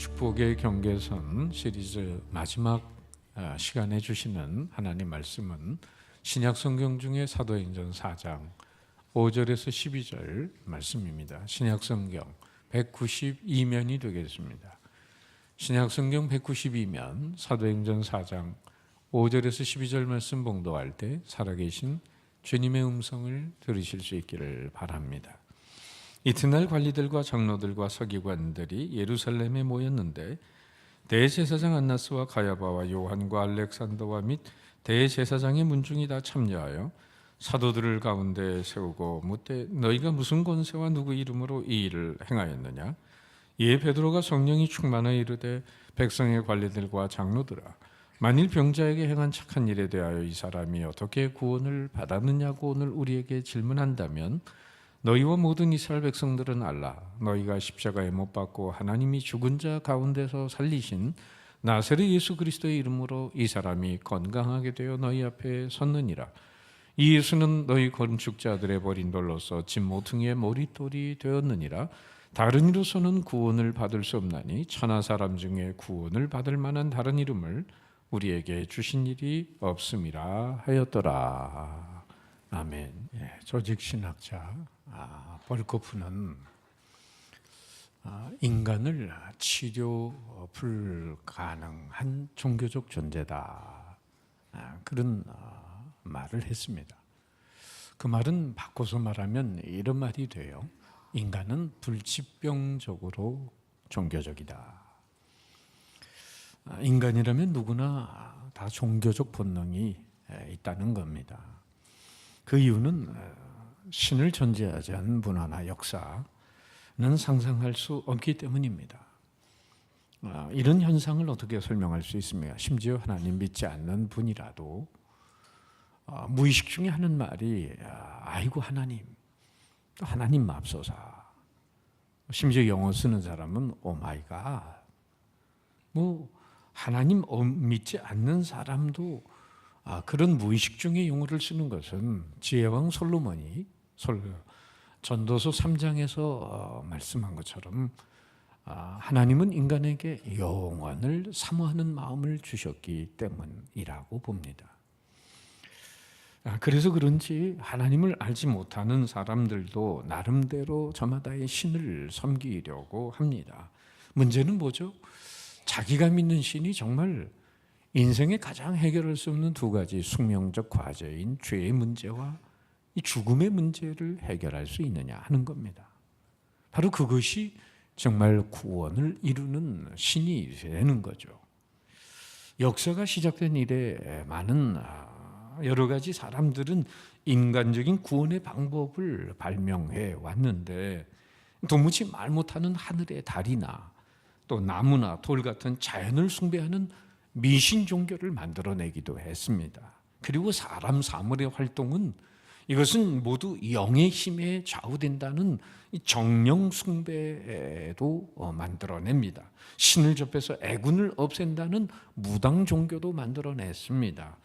축복의 경계선 시리즈 마지막 시간에 주시는 하나님 말씀은 신약 성경 중에 사도행전 4장 5절에서 12절 말씀입니다. 신약 성경 192면이 되겠습니다. 신약 성경 192면 사도행전 4장 5절에서 12절 말씀 봉독할 때 살아계신 주님의 음성을 들으실 수 있기를 바랍니다. 이튿날 관리들과 장로들과 서기관들이 예루살렘에 모였는데 대제사장 안나스와 가야바와 요한과 알렉산더와 및 대제사장의 문중이 다 참여하여 사도들을 가운데 세우고 묻되 너희가 무슨 권세와 누구 이름으로 이 일을 행하였느냐? 이에 베드로가 성령이 충만하여 이르되 백성의 관리들과 장로들아, 만일 병자에게 행한 착한 일에 대하여 이 사람이 어떻게 구원을 받았느냐고 오늘 우리에게 질문한다면 너희와 모든 이스라엘 백성들은 알라. 너희가 십자가에 못 박고 하나님이 죽은 자 가운데서 살리신 나사렛 예수 그리스도의 이름으로 이 사람이 건강하게 되어 너희 앞에 섰느니라. 이 예수는 너희 건축자들의 버린 돌로서 집 모퉁이의 머릿돌이 되었느니라. 다른 이로서는 구원을 받을 수 없나니 천하 사람 중에 구원을 받을 만한 다른 이름을 우리에게 주신 일이 없음이라 하였더라. 아멘. 조직신학자 벌코프는 인간을 치료 불가능한 종교적 존재다, 그런 말을 했습니다. 그 말은 바꿔서 말하면 이런 말이 돼요. 인간은 불치병적으로 종교적이다. 인간이라면 누구나 다 종교적 본능이 있다는 겁니다. 그 이유는 신을 존재하지 않은 문화나 역사는 상상할 수 없기 때문입니다. 이런 현상을 어떻게 설명할 수 있습니까? 심지어 하나님 믿지 않는 분이라도 무의식 중에 하는 말이 아이고 하나님, 또 하나님 맙소사. 심지어 영어 쓰는 사람은 오 마이 갓. 하나님 믿지 않는 사람도 그런 무의식 중의 용어를 쓰는 것은 지혜왕 솔로몬이 전도서 3장에서 말씀한 것처럼 하나님은 인간에게 영원을 사모하는 마음을 주셨기 때문이라고 봅니다. 그래서 그런지 하나님을 알지 못하는 사람들도 나름대로 저마다의 신을 섬기려고 합니다. 문제는 뭐죠? 자기가 믿는 신이 정말 인생에 가장 해결할 수 없는 두 가지 숙명적 과제인 죄의 문제와 이 죽음의 문제를 해결할 수 있느냐 하는 겁니다. 바로 그것이 정말 구원을 이루는 신이 되는 거죠. 역사가 시작된 이래 많은 여러 가지 사람들은 인간적인 구원의 방법을 발명해 왔는데 도무지 말 못하는 하늘의 달이나 또 나무나 돌 같은 자연을 숭배하는 미신 종교를 만들어내기도 했습니다. 그리고 사람 사물의 활동은 이것은 모두 영의 힘에 좌우된다는 정령 숭배도 만들어냅니다. 신을 접해서 애군을 없앤다는 무당 종교도 만들어냈습니다.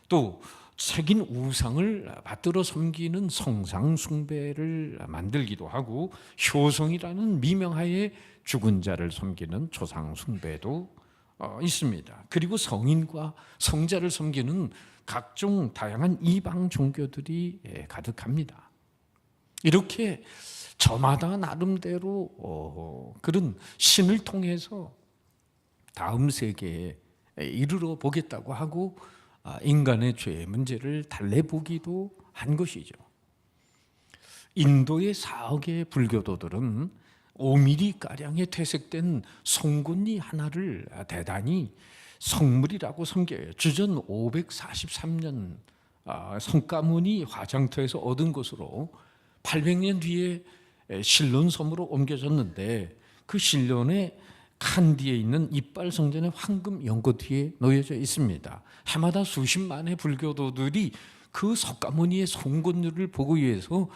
또 새긴 우상을 받들어 섬기는 성상 숭배를 만들기도 하고 효성이라는 미명하에 죽은 자를 섬기는 조상 숭배도 있습니다. 그리고 성인과 성자를 섬기는 각종 다양한 이방 종교들이 가득합니다. 이렇게 저마다 나름대로 그런 신을 통해서 다음 세계에 이르러 보겠다고 하고 인간의 죄의 문제를 달래보기도 한 것이죠. 인도의 4억의 불교도들은 5mm가량의 퇴색된 송곳니 하나를 대단히 성물이라고 섬겨요. 주전 543년 성가모니 화장터에서 얻은 것으로 800년 뒤에 신론 섬으로 옮겨졌는데 그 신론의 칸 뒤에 있는 이빨 성전의 황금 연꽃 위에 놓여져 있습니다. 해마다 수십만의 불교도들이 그 석가모니의 송곳니를 보기 위해서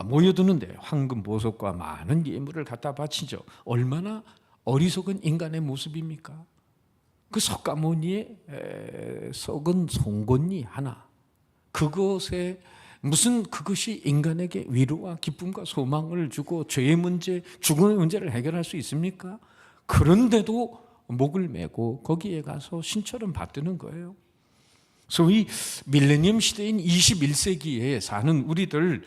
모여드는데 황금 보석과 많은 예물을 갖다 바치죠. 얼마나 어리석은 인간의 모습입니까? 그 석가모니의 썩은 송곳니 하나, 그것에 무슨 그것이 인간에게 위로와 기쁨과 소망을 주고 죄의 문제, 죽음의 문제를 해결할 수 있습니까? 그런데도 목을 메고 거기에 가서 신처럼 받드는 거예요. 소위 밀레니엄 시대인 21세기에 사는 우리들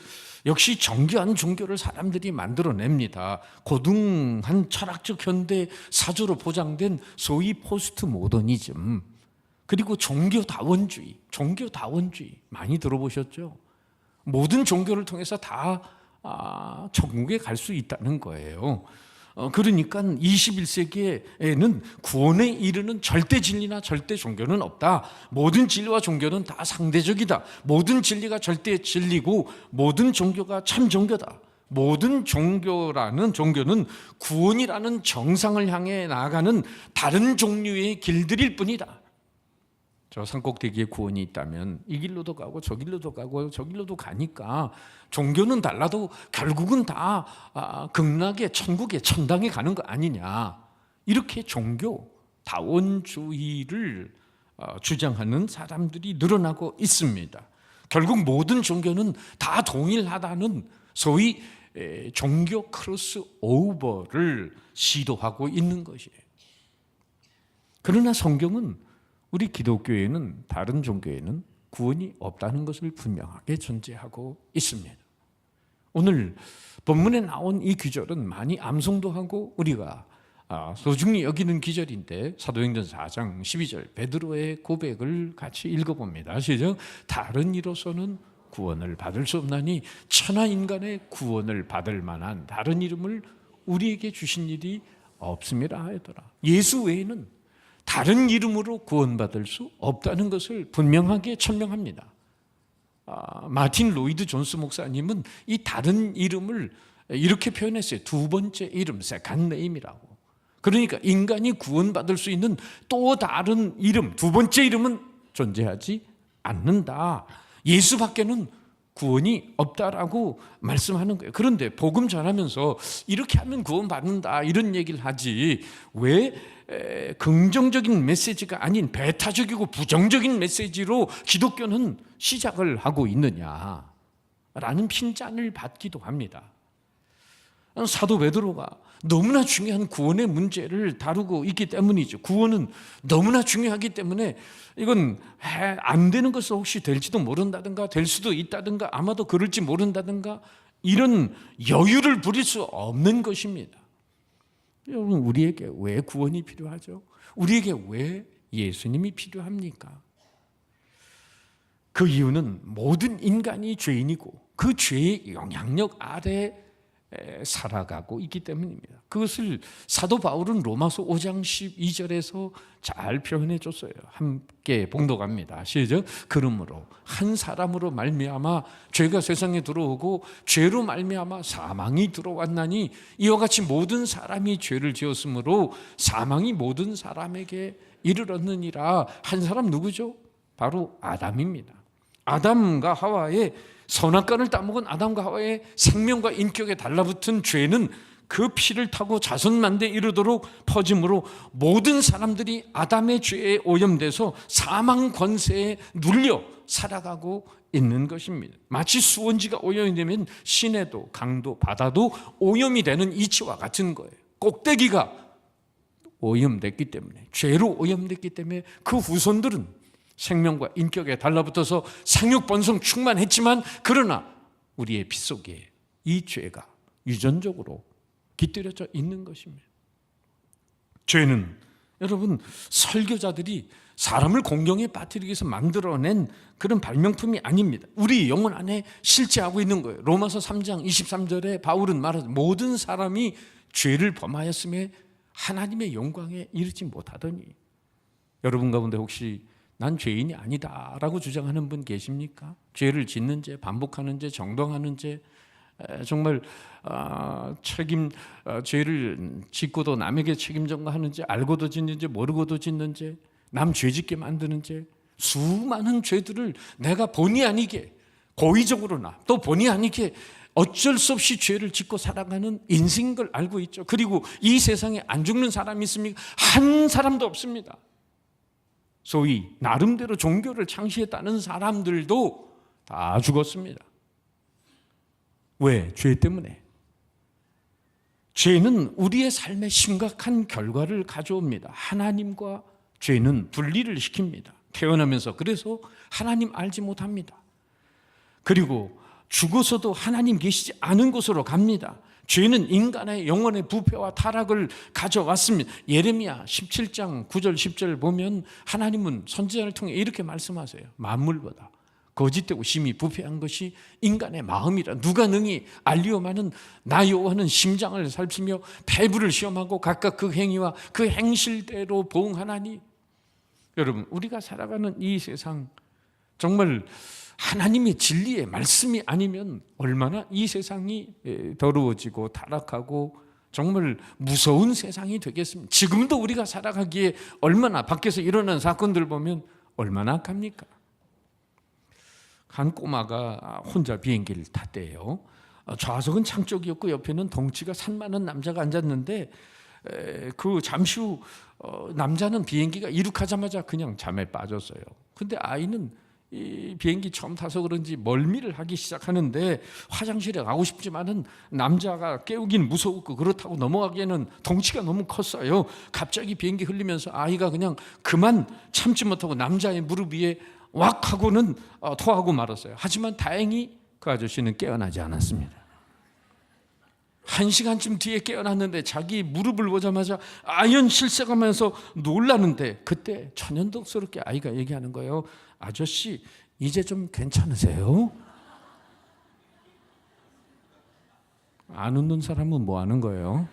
역시 정교한 종교를 사람들이 만들어냅니다. 고등한 철학적 현대 사조로 포장된 소위 포스트 모더니즘, 그리고 종교다원주의 많이 들어보셨죠? 모든 종교를 통해서 다 천국에 갈 수 있다는 거예요. 그러니까 21세기에는 구원에 이르는 절대 진리나 절대 종교는 없다. 모든 진리와 종교는 다 상대적이다. 모든 진리가 절대 진리고 모든 종교가 참 종교다. 모든 종교는 구원이라는 정상을 향해 나아가는 다른 종류의 길들일 뿐이다. 저 산꼭대기에 구원이 있다면 이 길로도 가고 저 길로도 가고 저 길로도 가니까 종교는 달라도 결국은 다 극락의 천국에 천당에 가는 거 아니냐, 이렇게 종교다원주의를 주장하는 사람들이 늘어나고 있습니다. 결국 모든 종교는 다 동일하다는 소위 종교 크로스오버를 시도하고 있는 것이에요. 그러나 성경은 우리 기독교에는, 다른 종교에는 구원이 없다는 것을 분명하게 전제하고 있습니다. 오늘 본문에 나온 이 구절은 많이 암송도 하고 우리가 소중히 여기는 구절인데, 사도행전 4장 12절 베드로의 고백을 같이 읽어봅니다. 시작. 다른 이로서는 구원을 받을 수 없나니 천하 인간의 구원을 받을 만한 다른 이름을 우리에게 주신 일이 없음이라 하더라. 예수 외에는 다른 이름으로 구원받을 수 없다는 것을 분명하게 천명합니다. 마틴 로이드 존스 목사님은 이 다른 이름을 이렇게 표현했어요. 두 번째 이름, 세컨드 네임이라고. 그러니까 인간이 구원받을 수 있는 또 다른 이름, 두 번째 이름은 존재하지 않는다. 예수밖에는 구원이 없다라고 말씀하는 거예요. 그런데 복음 전하면서 이렇게 하면 구원받는다 이런 얘기를 하지, 왜 긍정적인 메시지가 아닌 배타적이고 부정적인 메시지로 기독교는 시작을 하고 있느냐라는 핀잔을 받기도 합니다. 사도 베드로가 너무나 중요한 구원의 문제를 다루고 있기 때문이죠. 구원은 너무나 중요하기 때문에 이건 안 되는 것을 혹시 될지도 모른다든가 될 수도 있다든가 아마도 그럴지 모른다든가 이런 여유를 부릴 수 없는 것입니다. 여러분, 우리에게 왜 구원이 필요하죠? 우리에게 왜 예수님이 필요합니까? 그 이유는 모든 인간이 죄인이고 그 죄의 영향력 아래 살아가고 있기 때문입니다. 그것을 사도 바울은 로마서 5장 12절에서 잘 표현해 줬어요. 함께 봉독합니다. 시작. 그러므로 한 사람으로 말미암아 죄가 세상에 들어오고 죄로 말미암아 사망이 들어왔나니 이와 같이 모든 사람이 죄를 지었으므로 사망이 모든 사람에게 이르렀느니라. 한 사람 누구죠? 바로 아담입니다. 아담과 하와의 선악과를 따먹은 아담과 하와의 생명과 인격에 달라붙은 죄는 그 피를 타고 자손만대에 이르도록 퍼짐으로 모든 사람들이 아담의 죄에 오염돼서 사망 권세에 눌려 살아가고 있는 것입니다. 마치 수온지가 오염이 되면 시내도 강도 바다도 오염이 되는 이치와 같은 거예요. 꼭대기가 오염됐기 때문에, 죄로 오염됐기 때문에 그 후손들은 생명과 인격에 달라붙어서 상육번성 충만했지만, 그러나 우리의 피 속에 이 죄가 유전적으로 깃들여져 있는 것입니다. 죄는 여러분, 설교자들이 사람을 공경에 빠뜨리기 위해서 만들어낸 그런 발명품이 아닙니다. 우리 영혼 안에 실제하고 있는 거예요. 로마서 3장 23절에 바울은 말하죠. 모든 사람이 죄를 범하였음에 하나님의 영광에 이르지 못하더니. 여러분 가운데 혹시 난 죄인이 아니다라고 주장하는 분 계십니까? 죄를 짓는 죄, 반복하는 죄, 정당하는 죄, 정말 죄를 짓고도 남에게 책임 전가하는 죄, 알고도 짓는 죄, 모르고도 짓는 죄, 남 죄짓게 만드는 죄, 수많은 죄들을 내가 본의 아니게 고의적으로나 또 본의 아니게 어쩔 수 없이 죄를 짓고 살아가는 인생인 걸 알고 있죠. 그리고 이 세상에 안 죽는 사람이 있습니까? 한 사람도 없습니다. 소위 나름대로 종교를 창시했다는 사람들도 다 죽었습니다. 왜? 죄 때문에. 죄는 우리의 삶에 심각한 결과를 가져옵니다. 하나님과 죄는 분리를 시킵니다. 태어나면서. 그래서 하나님 알지 못합니다. 그리고 죽어서도 하나님 계시지 않은 곳으로 갑니다. 죄는 인간의 영혼의 부패와 타락을 가져왔습니다. 예레미야 17장 9절 10절 보면 하나님은 선지자를 통해 이렇게 말씀하세요. 만물보다 거짓되고 심히 부패한 것이 인간의 마음이라 누가 능히 알리오마는 나 여호와는 심장을 살피며 폐부를 시험하고 각각 그 행위와 그 행실대로 보응하나니. 여러분, 우리가 살아가는 이 세상 정말 하나님의 진리의 말씀이 아니면 얼마나 이 세상이 더러워지고 타락하고 정말 무서운 세상이 되겠습니까? 지금도 우리가 살아가기에 얼마나 밖에서 일어난 사건들 보면 얼마나 악합니까? 한 꼬마가 혼자 비행기를 탔대요. 좌석은 창 쪽이었고 옆에는 덩치가 산 많은 남자가 앉았는데 그 잠시 후 남자는 비행기가 이륙하자마자 그냥 잠에 빠졌어요. 근데 아이는 이 비행기 처음 타서 그런지 멀미를 하기 시작하는데 화장실에 가고 싶지만은 남자가 깨우긴 무서웠고 그렇다고 넘어가기에는 덩치가 너무 컸어요. 갑자기 비행기 흘리면서 아이가 그냥 그만 참지 못하고 남자의 무릎 위에 왁 하고는 토하고 말았어요. 하지만 다행히 그 아저씨는 깨어나지 않았습니다. 1시간쯤 뒤에 깨어났는데 자기 무릎을 보자마자 아연 실색하면서 놀라는데 그때 천연덕스럽게 아이가 얘기하는 거예요. 아저씨, 이제 좀 괜찮으세요? 안 웃는 사람은 뭐 하는 거예요?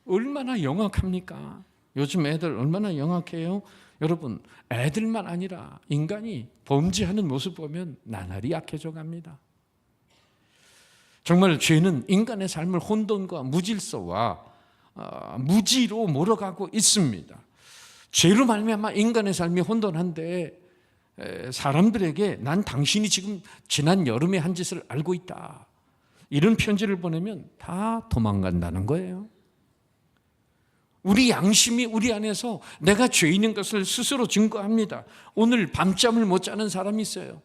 얼마나 영악합니까? 요즘 애들 얼마나 영악해요? 여러분, 애들만 아니라 인간이 범죄하는 모습 보면 나날이 약해져 갑니다. 정말 죄는 인간의 삶을 혼돈과 무질서와 무지로 몰아가고 있습니다. 죄로 말미암아 인간의 삶이 혼돈한데 사람들에게 난 당신이 지금 지난 여름에 한 짓을 알고 있다, 이런 편지를 보내면 다 도망간다는 거예요. 우리 양심이 우리 안에서 내가 죄인인 것을 스스로 증거합니다. 오늘 밤잠을 못 자는 사람이 있어요.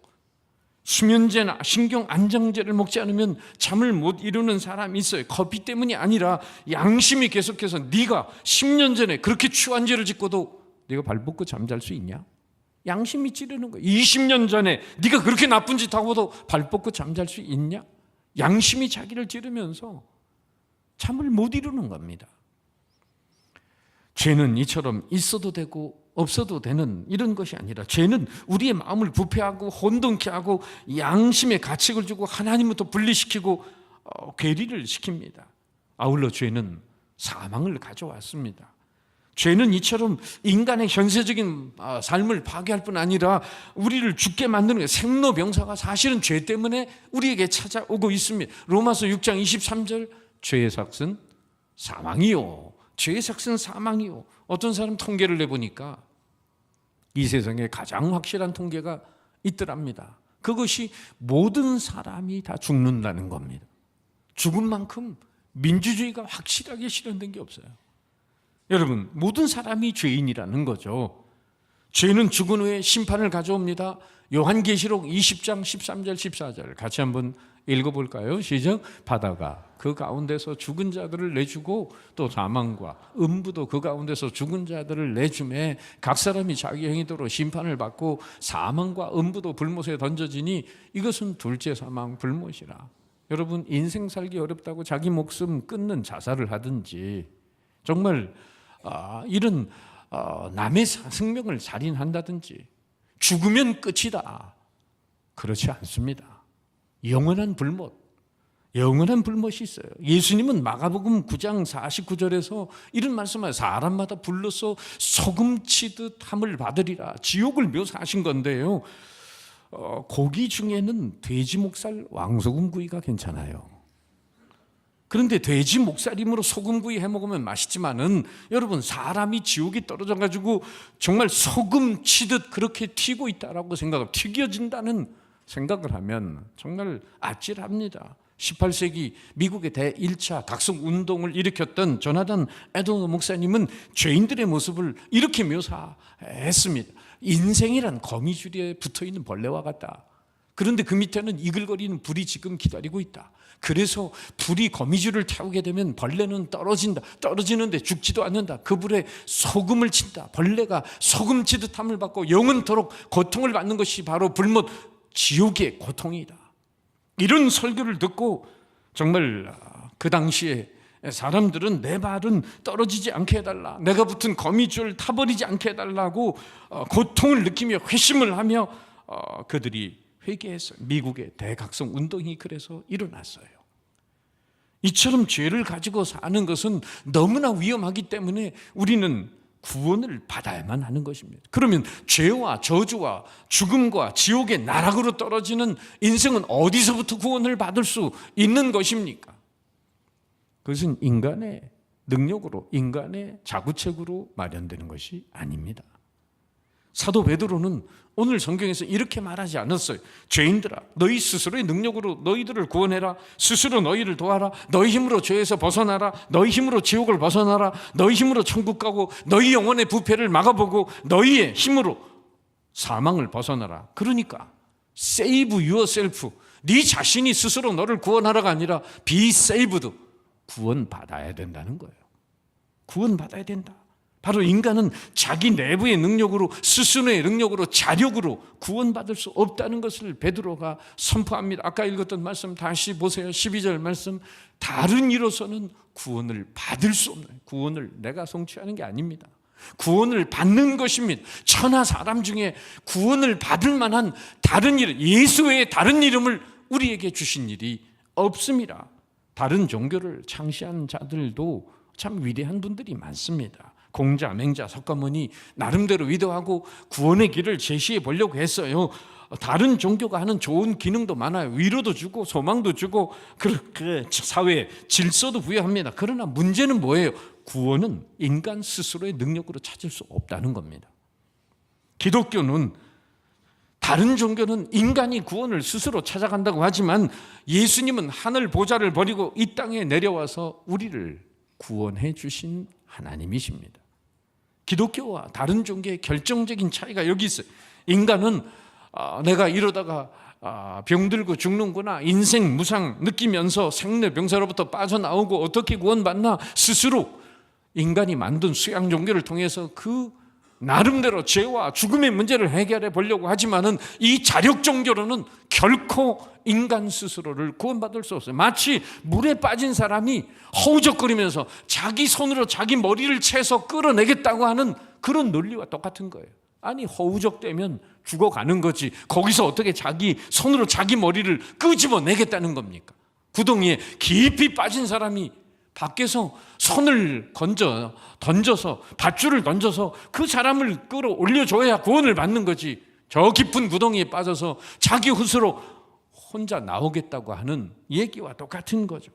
수면제나 신경 안정제를 먹지 않으면 잠을 못 이루는 사람이 있어요. 커피 때문이 아니라 양심이 계속해서 네가 10년 전에 그렇게 추한 죄를 짓고도 네가 발 뻗고 잠잘 수 있냐? 양심이 찌르는 거예요. 20년 전에 네가 그렇게 나쁜 짓 하고도 발 뻗고 잠잘 수 있냐? 양심이 자기를 찌르면서 잠을 못 이루는 겁니다. 죄는 이처럼 있어도 되고 없어도 되는 이런 것이 아니라 죄는 우리의 마음을 부패하고 혼돈케 하고 양심의 가책을 주고 하나님부터 분리시키고 괴리를 시킵니다. 아울러 죄는 사망을 가져왔습니다. 죄는 이처럼 인간의 현세적인 삶을 파괴할 뿐 아니라 우리를 죽게 만드는 거예요. 생로병사가 사실은 죄 때문에 우리에게 찾아오고 있습니다. 로마서 6장 23절, 죄의 삭은 사망이요. 죄의 삭은 사망이요. 어떤 사람 통계를 내보니까 이 세상에 가장 확실한 통계가 있더랍니다. 그것이 모든 사람이 다 죽는다는 겁니다. 죽은 만큼 민주주의가 확실하게 실현된 게 없어요. 여러분, 모든 사람이 죄인이라는 거죠. 죄는 죽은 후에 심판을 가져옵니다. 요한계시록 20장 13절 14절 같이 한번 읽어볼까요? 시작. 바다가 그 가운데서 죽은 자들을 내주고 또 사망과 음부도 그 가운데서 죽은 자들을 내주매 각 사람이 자기 행위대로 심판을 받고 사망과 음부도 불못에 던져지니 이것은 둘째 사망 불못이라. 여러분, 인생 살기 어렵다고 자기 목숨 끊는 자살을 하든지 정말 이런 남의 생명을 살인한다든지 죽으면 끝이다, 그렇지 않습니다. 영원한 불못, 영원한 불못이 있어요. 예수님은 마가복음 9장 49절에서 이런 말씀을 사람마다 불러서 소금치듯 함을 받으리라, 지옥을 묘사하신 건데요. 고기 중에는 돼지 목살 왕소금구이가 괜찮아요. 그런데 돼지 목살임으로 소금구이 해먹으면 맛있지만은 여러분, 사람이 지옥에 떨어져가지고 정말 소금 치듯 그렇게 튀고 있다라고 생각하고 튀겨진다는 생각을 하면 정말 아찔합니다. 18세기 미국의 대1차 각성 운동을 일으켰던 조나단 에드워드 목사님은 죄인들의 모습을 이렇게 묘사했습니다. 인생이란 거미줄에 붙어있는 벌레와 같다. 그런데 그 밑에는 이글거리는 불이 지금 기다리고 있다. 그래서 불이 거미줄을 태우게 되면 벌레는 떨어진다. 떨어지는데 죽지도 않는다. 그 불에 소금을 친다. 벌레가 소금 치듯 함을 받고 영원토록 고통을 받는 것이 바로 불못 지옥의 고통이다. 이런 설교를 듣고 정말 그 당시에 사람들은 내 발은 떨어지지 않게 해달라, 내가 붙은 거미줄 타버리지 않게 해달라고 고통을 느끼며 회심을 하며 그들이 회개했어요. 미국의 대각성 운동이 그래서 일어났어요. 이처럼 죄를 가지고 사는 것은 너무나 위험하기 때문에 우리는 구원을 받아야만 하는 것입니다. 그러면 죄와 저주와 죽음과 지옥의 나락으로 떨어지는 인생은 어디서부터 구원을 받을 수 있는 것입니까? 그것은 인간의 능력으로, 인간의 자구책으로 마련되는 것이 아닙니다. 사도 베드로는 오늘 성경에서 이렇게 말하지 않았어요. 죄인들아, 너희 스스로의 능력으로 너희들을 구원해라. 스스로 너희를 도와라. 너희 힘으로 죄에서 벗어나라. 너희 힘으로 지옥을 벗어나라. 너희 힘으로 천국 가고 너희 영혼의 부패를 막아보고 너희의 힘으로 사망을 벗어나라. 그러니까 save yourself, 네 자신이 스스로 너를 구원하라가 아니라 be saved, 구원받아야 된다는 거예요. 구원받아야 된다. 바로 인간은 자기 내부의 능력으로, 스스로의 능력으로, 자력으로 구원받을 수 없다는 것을 베드로가 선포합니다. 아까 읽었던 말씀 다시 보세요. 12절 말씀. 다른 이로서는 구원을 받을 수 없는, 구원을 내가 성취하는 게 아닙니다. 구원을 받는 것입니다. 천하 사람 중에 구원을 받을 만한 다른 일, 예수 외에 다른 이름을 우리에게 주신 일이 없습니다. 다른 종교를 창시한 자들도 참 위대한 분들이 많습니다. 공자, 맹자, 석가모니 나름대로 위대하고 구원의 길을 제시해 보려고 했어요. 다른 종교가 하는 좋은 기능도 많아요. 위로도 주고 소망도 주고 그렇게 사회에 질서도 부여합니다. 그러나 문제는 뭐예요? 구원은 인간 스스로의 능력으로 찾을 수 없다는 겁니다. 기독교는, 다른 종교는 인간이 구원을 스스로 찾아간다고 하지만 예수님은 하늘 보좌를 버리고 이 땅에 내려와서 우리를 구원해 주신 하나님이십니다. 기독교와 다른 종교의 결정적인 차이가 여기 있어요. 인간은 내가 이러다가 병들고 죽는구나, 인생 무상 느끼면서 생로병사로부터 빠져나오고 어떻게 구원받나 스스로 인간이 만든 수양 종교를 통해서 그 나름대로 죄와 죽음의 문제를 해결해 보려고 하지만은 이 자력 종교로는 결코 인간 스스로를 구원받을 수 없어요. 마치 물에 빠진 사람이 허우적거리면서 자기 손으로 자기 머리를 채서 끌어내겠다고 하는 그런 논리와 똑같은 거예요. 아니, 허우적대면 죽어가는 거지 거기서 어떻게 자기 손으로 자기 머리를 끄집어내겠다는 겁니까? 구덩이에 깊이 빠진 사람이 밖에서 손을 던져서 밧줄을 던져서 그 사람을 끌어올려줘야 구원을 받는 거지, 저 깊은 구덩이에 빠져서 자기 훗으로 혼자 나오겠다고 하는 얘기와 똑같은 거죠.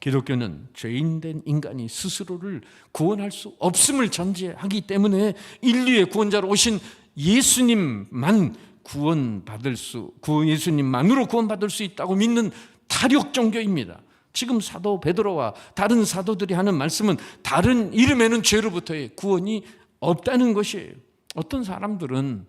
기독교는 죄인된 인간이 스스로를 구원할 수 없음을 전제하기 때문에 인류의 구원자로 오신 예수님만 예수님만으로 구원받을 수 있다고 믿는 타력 종교입니다. 지금 사도 베드로와 다른 사도들이 하는 말씀은 다른 이름에는 죄로부터의 구원이 없다는 것이에요. 어떤 사람들은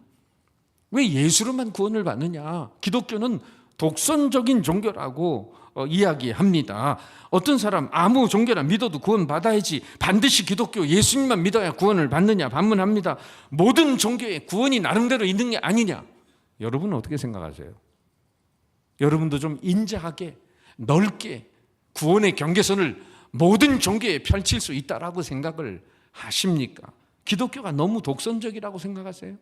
왜 예수로만 구원을 받느냐, 기독교는 독선적인 종교라고 이야기합니다. 어떤 사람 아무 종교나 믿어도 구원받아야지, 반드시 기독교 예수님만 믿어야 구원을 받느냐 반문합니다. 모든 종교에 구원이 나름대로 있는 게 아니냐. 여러분은 어떻게 생각하세요? 여러분도 좀 인자하게 넓게 구원의 경계선을 모든 종교에 펼칠 수 있다라고 생각을 하십니까? 기독교가 너무 독선적이라고 생각하세요?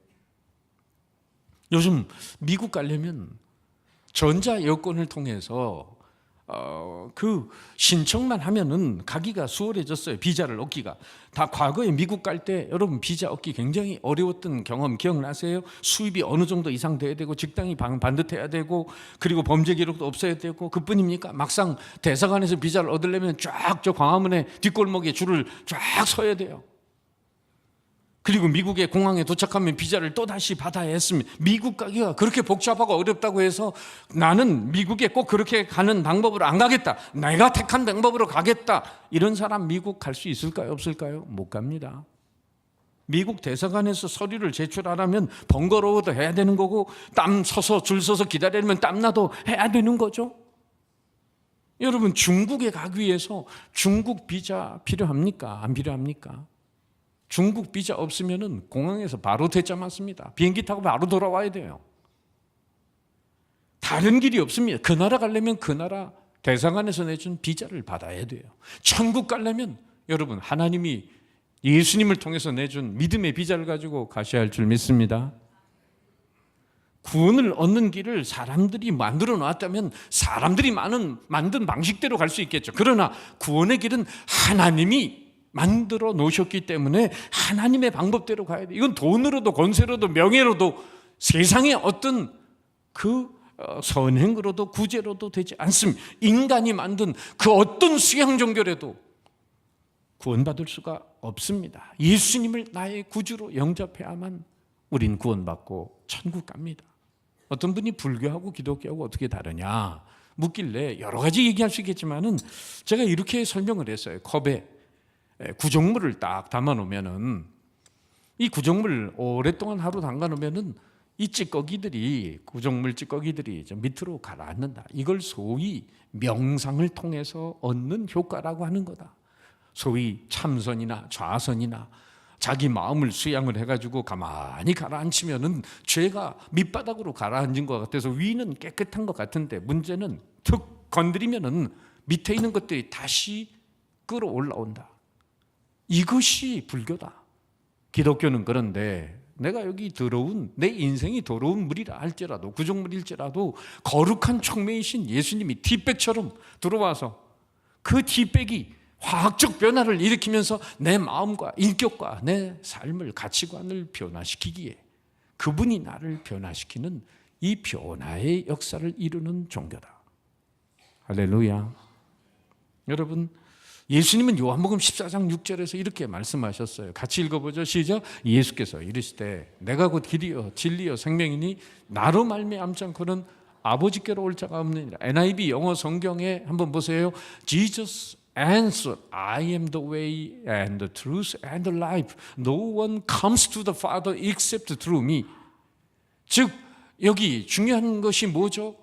요즘 미국 가려면 전자 여권을 통해서 그 신청만 하면은 가기가 수월해졌어요. 비자를 얻기가. 다 과거에 미국 갈 때 여러분 비자 얻기 굉장히 어려웠던 경험 기억나세요? 수입이 어느 정도 이상 돼야 되고 직장이 반듯해야 되고 그리고 범죄 기록도 없어야 되고, 그뿐입니까? 막상 대사관에서 비자를 얻으려면 쫙 저 광화문에 뒷골목에 줄을 쫙 서야 돼요. 그리고 미국의 공항에 도착하면 비자를 또다시 받아야 했습니다. 미국 가기가 그렇게 복잡하고 어렵다고 해서 나는 미국에 꼭 그렇게 가는 방법으로 안 가겠다, 내가 택한 방법으로 가겠다, 이런 사람 미국 갈 수 있을까요? 없을까요? 못 갑니다. 미국 대사관에서 서류를 제출하려면 번거로워도 해야 되는 거고, 줄 서서 기다리면 땀나도 해야 되는 거죠. 여러분, 중국에 가기 위해서 중국 비자 필요합니까? 안 필요합니까? 중국 비자 없으면 공항에서 바로 대짜 맞습니다. 비행기 타고 바로 돌아와야 돼요. 다른 길이 없습니다. 그 나라 가려면 그 나라 대사관에서 내준 비자를 받아야 돼요. 천국 가려면 여러분, 하나님이 예수님을 통해서 내준 믿음의 비자를 가지고 가셔야 할 줄 믿습니다. 구원을 얻는 길을 사람들이 만들어 놨다면 사람들이 만든 방식대로 갈 수 있겠죠. 그러나 구원의 길은 하나님이 만들어 놓으셨기 때문에 하나님의 방법대로 가야 돼요. 이건 돈으로도 권세로도 명예로도 세상의 어떤 선행으로도 구제로도 되지 않습니다. 인간이 만든 그 어떤 수양 종교라도 구원받을 수가 없습니다. 예수님을 나의 구주로 영접해야만 우린 구원받고 천국 갑니다. 어떤 분이 불교하고 기독교하고 어떻게 다르냐 묻길래 여러 가지 얘기할 수 있겠지만은 제가 이렇게 설명을 했어요. 컵에 구정물을 딱 담아 놓으면은 이 구정물 오랫동안 하루 담가 놓으면은 이 구정물 찌꺼기들이 좀 밑으로 가라앉는다. 이걸 소위 명상을 통해서 얻는 효과라고 하는 거다. 소위 참선이나 좌선이나 자기 마음을 수양을 해가지고 가만히 가라앉히면은 죄가 밑바닥으로 가라앉은 것 같아서 위는 깨끗한 것 같은데 문제는 툭 건드리면은 밑에 있는 것들이 다시 끌어올라온다. 이것이 불교다. 기독교는 그런데 내가 여기 내 인생이 더러운 물이라 할지라도 구정물일지라도 거룩한 총매이신 예수님이 티백처럼 들어와서 그 티백이 화학적 변화를 일으키면서 내 마음과 인격과 내 삶을 가치관을 변화시키기에 그분이 나를 변화시키는 이 변화의 역사를 이루는 종교다. 할렐루야. 여러분, 예수님은 요한복음 14장 6절에서 이렇게 말씀하셨어요. 같이 읽어보죠. 시작. 예수께서 이르시되 내가 곧 길이요 진리요 생명이니 나로 말미암지 않고는 아버지께로 올 자가 없느니라. NIV 영어 성경에 한번 보세요. Jesus answered, I am the way and the truth and the life. No one comes to the Father except through me. 즉 여기 중요한 것이 뭐죠?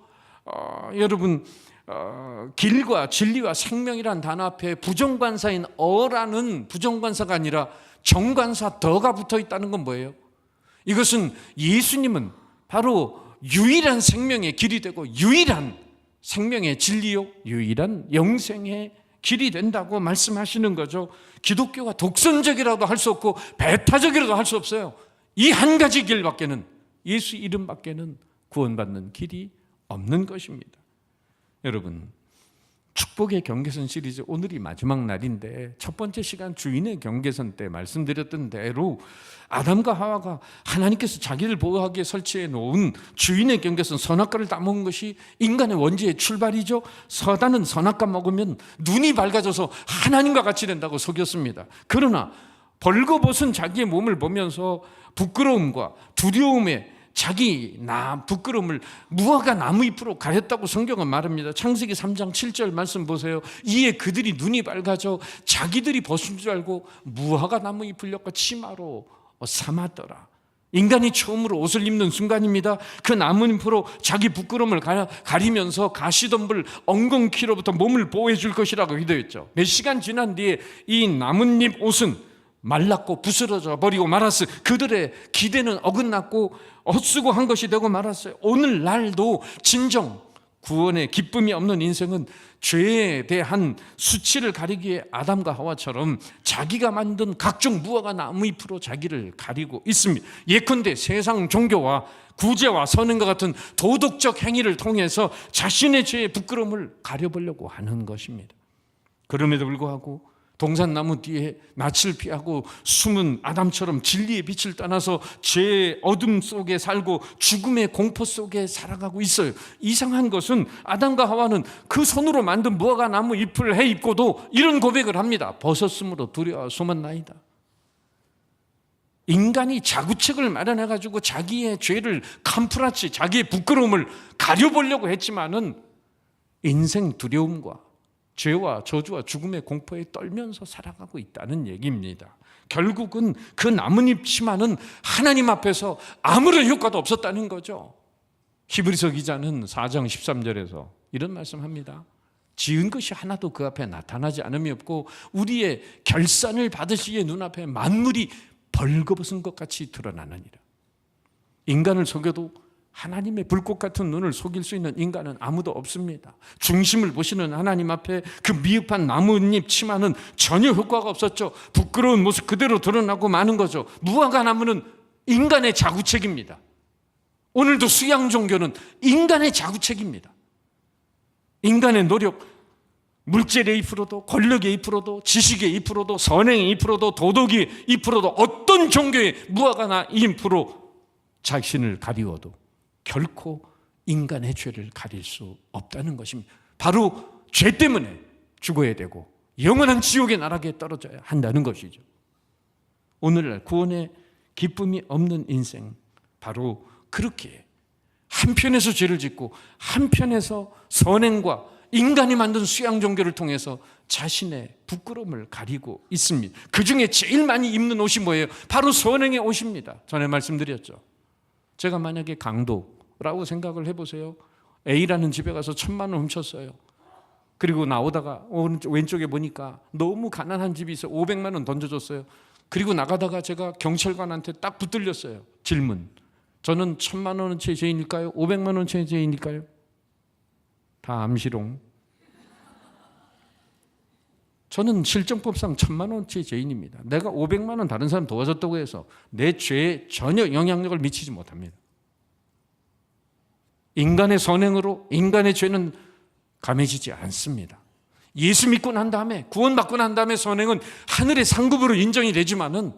여러분, 길과 진리와 생명이란 단어 앞에 부정관사인 어라는 부정관사가 아니라 정관사 더가 붙어 있다는 건 뭐예요? 이것은 예수님은 바로 유일한 생명의 길이 되고 유일한 생명의 진리요 유일한 영생의 길이 된다고 말씀하시는 거죠. 기독교가 독선적이라도 할 수 없고 배타적이라도 할 수 없어요. 이 한 가지 길밖에는, 예수 이름밖에는 구원받는 길이 없는 것입니다. 여러분, 축복의 경계선 시리즈 오늘이 마지막 날인데 첫 번째 시간 주인의 경계선 때 말씀드렸던 대로 아담과 하와가 하나님께서 자기를 보호하기 위해 설치해 놓은 주인의 경계선 선악과를 따먹은 것이 인간의 원죄의 출발이죠. 사단은 선악과 먹으면 눈이 밝아져서 하나님과 같이 된다고 속였습니다. 그러나 벌거벗은 자기의 몸을 보면서 부끄러움과 두려움에 부끄러움을 무화과 나무 잎으로 가렸다고 성경은 말합니다. 창세기 3장 7절 말씀 보세요. 이에 그들이 눈이 밝아져 자기들이 벗은 줄 알고 무화과 나무 잎을 엮어 치마로 삼았더라. 인간이 처음으로 옷을 입는 순간입니다. 그 나뭇잎으로 자기 부끄러움을 가리면서 가시덤불 엉겅퀴로부터 몸을 보호해 줄 것이라고 기도했죠. 몇 시간 지난 뒤에 이 나뭇잎 옷은 말랐고 부스러져 버리고 말았어요. 그들의 기대는 어긋났고 헛수고한 것이 되고 말았어요. 오늘날도 진정 구원의 기쁨이 없는 인생은 죄에 대한 수치를 가리기에 아담과 하와처럼 자기가 만든 각종 무화과 나무잎으로 자기를 가리고 있습니다. 예컨대 세상 종교와 구제와 선행과 같은 도덕적 행위를 통해서 자신의 죄의 부끄러움을 가려보려고 하는 것입니다. 그럼에도 불구하고 동산나무 뒤에 낯을 피하고 숨은 아담처럼 진리의 빛을 떠나서 죄의 어둠 속에 살고 죽음의 공포 속에 살아가고 있어요. 이상한 것은 아담과 하와는 그 손으로 만든 무화과 나무 잎을 해 입고도 이런 고백을 합니다. 벗었으므로 두려워 숨었나이다. 인간이 자구책을 마련해가지고 자기의 죄를 감풀았지 자기의 부끄러움을 가려보려고 했지만은 인생 두려움과 죄와 저주와 죽음의 공포에 떨면서 살아가고 있다는 얘기입니다. 결국은 그 나뭇잎 치마는 하나님 앞에서 아무런 효과도 없었다는 거죠. 히브리서 기자는 4장 13절에서 이런 말씀합니다. 지은 것이 하나도 그 앞에 나타나지 않음이 없고 우리의 결산을 받으시기에 눈앞에 만물이 벌거벗은 것 같이 드러나느니라. 인간을 속여도 하나님의 불꽃 같은 눈을 속일 수 있는 인간은 아무도 없습니다. 중심을 보시는 하나님 앞에 그 미흡한 나뭇잎 치마는 전혀 효과가 없었죠. 부끄러운 모습 그대로 드러나고 마는 거죠. 무화과 나무는 인간의 자구책입니다. 오늘도 수양 종교는 인간의 자구책입니다. 인간의 노력, 물질의 잎으로도 권력의 잎으로도 지식의 잎으로도 선행의 잎으로도 도덕의 잎으로도 어떤 종교의 무화과나 잎으로 자신을 가리워도 결코 인간의 죄를 가릴 수 없다는 것입니다. 바로 죄 때문에 죽어야 되고 영원한 지옥의 나락에 떨어져야 한다는 것이죠. 오늘날 구원의 기쁨이 없는 인생, 바로 그렇게 한편에서 죄를 짓고 한편에서 선행과 인간이 만든 수양 종교를 통해서 자신의 부끄러움을 가리고 있습니다. 그 중에 제일 많이 입는 옷이 뭐예요? 바로 선행의 옷입니다. 전에 말씀드렸죠. 제가 만약에 강도라고 생각을 해보세요. A라는 집에 가서 1,000만 원 훔쳤어요. 그리고 나오다가 왼쪽에 보니까 너무 가난한 집이 있어요. 500만 원 던져줬어요. 그리고 나가다가 제가 경찰관한테 딱 붙들렸어요. 질문. 저는 1,000만 원어치의 죄인일까요? 500만 원어치의 죄인일까요? 다 암시롱. 저는 실정법상 1,000만 원어치의 죄인입니다. 내가 500만 원 다른 사람 도와줬다고 해서 내 죄에 전혀 영향력을 미치지 못합니다. 인간의 선행으로 인간의 죄는 감해지지 않습니다. 예수 믿고 난 다음에, 구원받고 난 다음에 선행은 하늘의 상급으로 인정이 되지만은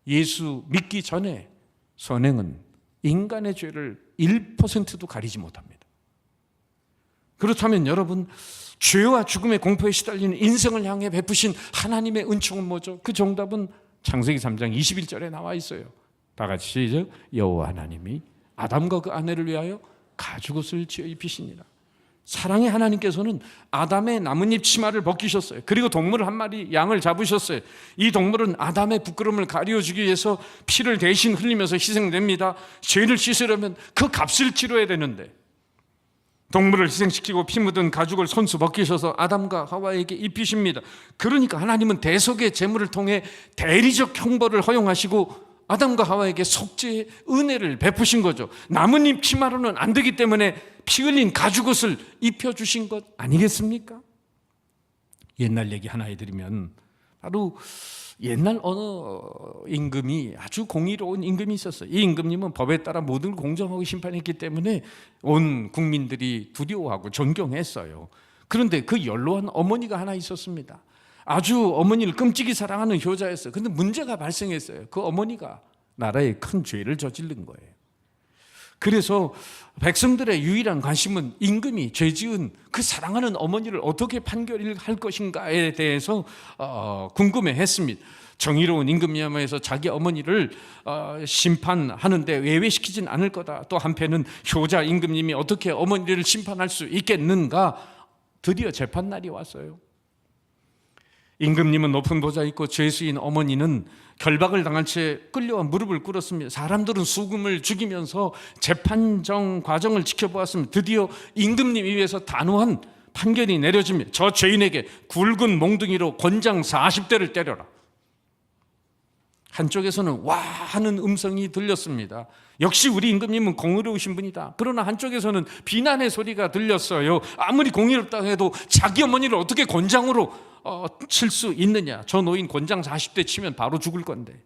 예수 믿기 전에 선행은 인간의 죄를 1%도 가리지 못합니다. 그렇다면 여러분, 죄와 죽음의 공포에 시달리는 인생을 향해 베푸신 하나님의 은총은 뭐죠? 그 정답은 창세기 3장 21절에 나와 있어요. 다 같이 시작. 여호와 하나님이 아담과 그 아내를 위하여 가죽옷을 지어 입히시니라. 사랑의 하나님께서는 아담의 나뭇잎 치마를 벗기셨어요. 그리고 동물 한 마리 양을 잡으셨어요. 이 동물은 아담의 부끄러움을 가려주기 위해서 피를 대신 흘리면서 희생됩니다. 죄를 씻으려면 그 값을 치러야 되는데 동물을 희생시키고 피 묻은 가죽을 손수 벗기셔서 아담과 하와에게 입히십니다. 그러니까 하나님은 대속의 제물을 통해 대리적 형벌을 허용하시고 아담과 하와에게 속죄의 은혜를 베푸신 거죠. 나뭇잎 치마로는 안 되기 때문에 피 흘린 가죽옷을 입혀주신 것 아니겠습니까? 옛날 얘기 하나 해드리면, 바로 옛날 어느 임금이 아주 공의로운 임금이 있었어요. 이 임금님은 법에 따라 모든 걸 공정하고 심판했기 때문에 온 국민들이 두려워하고 존경했어요. 그런데 그 연로한 어머니가 하나 있었습니다. 아주 어머니를 끔찍이 사랑하는 효자였어요. 그런데 문제가 발생했어요. 그 어머니가 나라에 큰 죄를 저지른 거예요. 그래서 백성들의 유일한 관심은 임금이 죄 지은 그 사랑하는 어머니를 어떻게 판결할 것인가에 대해서 궁금해했습니다. 정의로운 임금이야말로 자기 어머니를 심판하는데 외회시키진 않을 거다. 또 한편은 효자 임금님이 어떻게 어머니를 심판할 수 있겠는가. 드디어 재판날이 왔어요. 임금님은 높은 보좌에 있고 죄수인 어머니는 결박을 당한 채 끌려와 무릎을 꿇었습니다. 사람들은 수금을 죽이면서 재판정 과정을 지켜보았습니다. 드디어 임금님 위에서 단호한 판결이 내려집니다. 저 죄인에게 굵은 몽둥이로 권장 40대를 때려라. 한쪽에서는 와 하는 음성이 들렸습니다. 역시 우리 임금님은 공의로우신 분이다. 그러나 한쪽에서는 비난의 소리가 들렸어요. 아무리 공의롭다 해도 자기 어머니를 어떻게 권장으로 칠 수 있느냐. 저 노인 권장 40대 치면 바로 죽을 건데.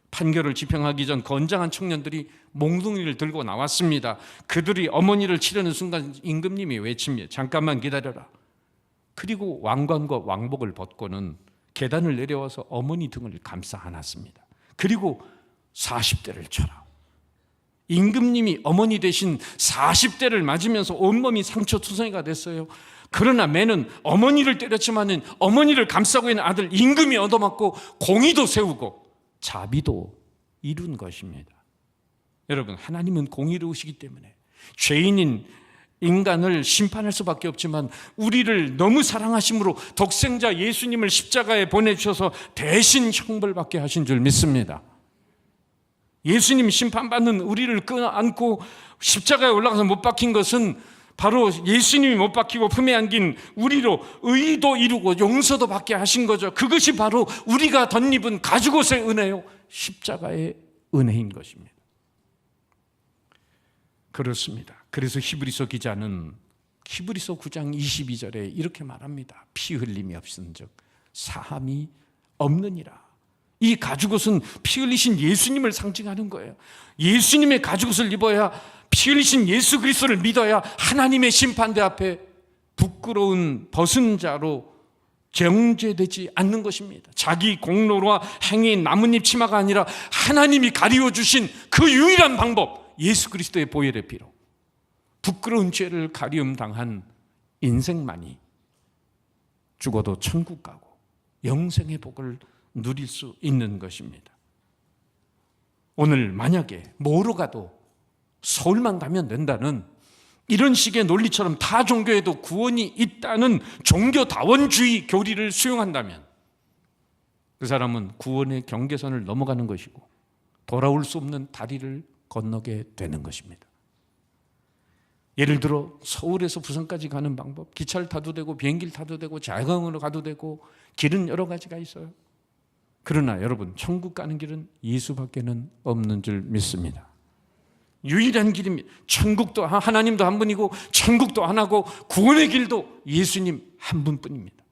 판결을 집행하기 전 건장한 청년들이 몽둥이를 들고 나왔습니다. 그들이 어머니를 치려는 순간 임금님이 외칩니다. 잠깐만 기다려라. 그리고 왕관과 왕복을 벗고는 계단을 내려와서 어머니 등을 감싸 안았습니다. 그리고 40대를 쳐라. 임금님이 어머니 대신 40대를 맞으면서 온몸이 상처투성이가 됐어요. 그러나 매는 어머니를 때렸지만 어머니를 감싸고 있는 아들 임금이 얻어맞고 공의도 세우고 자비도 이룬 것입니다. 여러분, 하나님은 공의로우시기 때문에 죄인인 인간을 심판할 수밖에 없지만 우리를 너무 사랑하심으로 독생자 예수님을 십자가에 보내주셔서 대신 형벌받게 하신 줄 믿습니다. 예수님 심판받는 우리를 끌어안고 십자가에 올라가서 못 박힌 것은 바로 예수님이 못 박히고 품에 안긴 우리로 의도 이루고 용서도 받게 하신 거죠. 그것이 바로 우리가 덧입은 가죽옷의 은혜요, 십자가의 은혜인 것입니다. 그렇습니다. 그래서 히브리서 기자는 히브리서 9장 22절에 이렇게 말합니다. 피 흘림이 없은즉 사함이 없느니라. 이 가죽옷은 피 흘리신 예수님을 상징하는 거예요. 예수님의 가죽옷을 입어야, 피 흘리신 예수 그리스도를 믿어야 하나님의 심판대 앞에 부끄러운 벗은 자로 정죄되지 않는 것입니다. 자기 공로와 행위, 나뭇잎 치마가 아니라 하나님이 가리워 주신 그 유일한 방법, 예수 그리스도의 보혈의 피로 부끄러운 죄를 가리움 당한 인생만이 죽어도 천국 가고 영생의 복을 누릴 수 있는 것입니다. 오늘 만약에 뭐로 가도 서울만 가면 된다는 이런 식의 논리처럼 타 종교에도 구원이 있다는 종교다원주의 교리를 수용한다면 그 사람은 구원의 경계선을 넘어가는 것이고 돌아올 수 없는 다리를 건너게 되는 것입니다. 예를 들어 서울에서 부산까지 가는 방법, 기차를 타도 되고 비행기를 타도 되고 자가용으로 가도 되고 길은 여러 가지가 있어요. 그러나 여러분, 천국 가는 길은 예수밖에는 없는 줄 믿습니다. 유일한 길입니다. 천국도 하나님도 한 분이고 천국도 하나고 구원의 길도 예수님 한 분뿐입니다.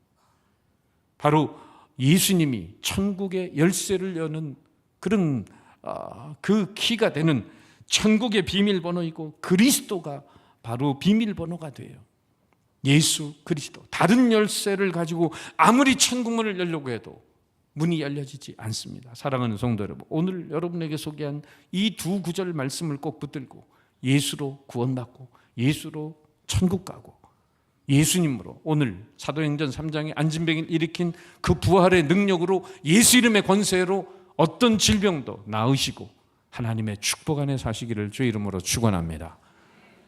바로 예수님이 천국의 열쇠를 여는 그런 그 키가 되는 천국의 비밀번호이고 그리스도가 바로 비밀번호가 돼요. 예수 그리스도. 다른 열쇠를 가지고 아무리 천국문을 열려고 해도 문이 열려지지 않습니다. 사랑하는 성도 여러분, 오늘 여러분에게 소개한 이 두 구절 말씀을 꼭 붙들고 예수로 구원받고 예수로 천국 가고 예수님으로 오늘 사도행전 3장에 안진병을 일으킨 그 부활의 능력으로 예수 이름의 권세로 어떤 질병도 나으시고 하나님의 축복 안에 사시기를 주의 이름으로 축원합니다.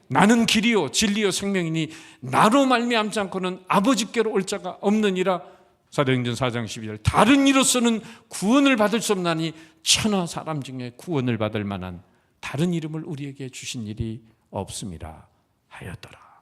나는 길이요 진리요 생명이니 나로 말미암지 않고는 아버지께로 올 자가 없느니라. 사도행전 4장 12절. 다른 이로서는 구원을 받을 수 없나니 천하 사람 중에 구원을 받을 만한 다른 이름을 우리에게 주신 일이 없음이라 하였더라.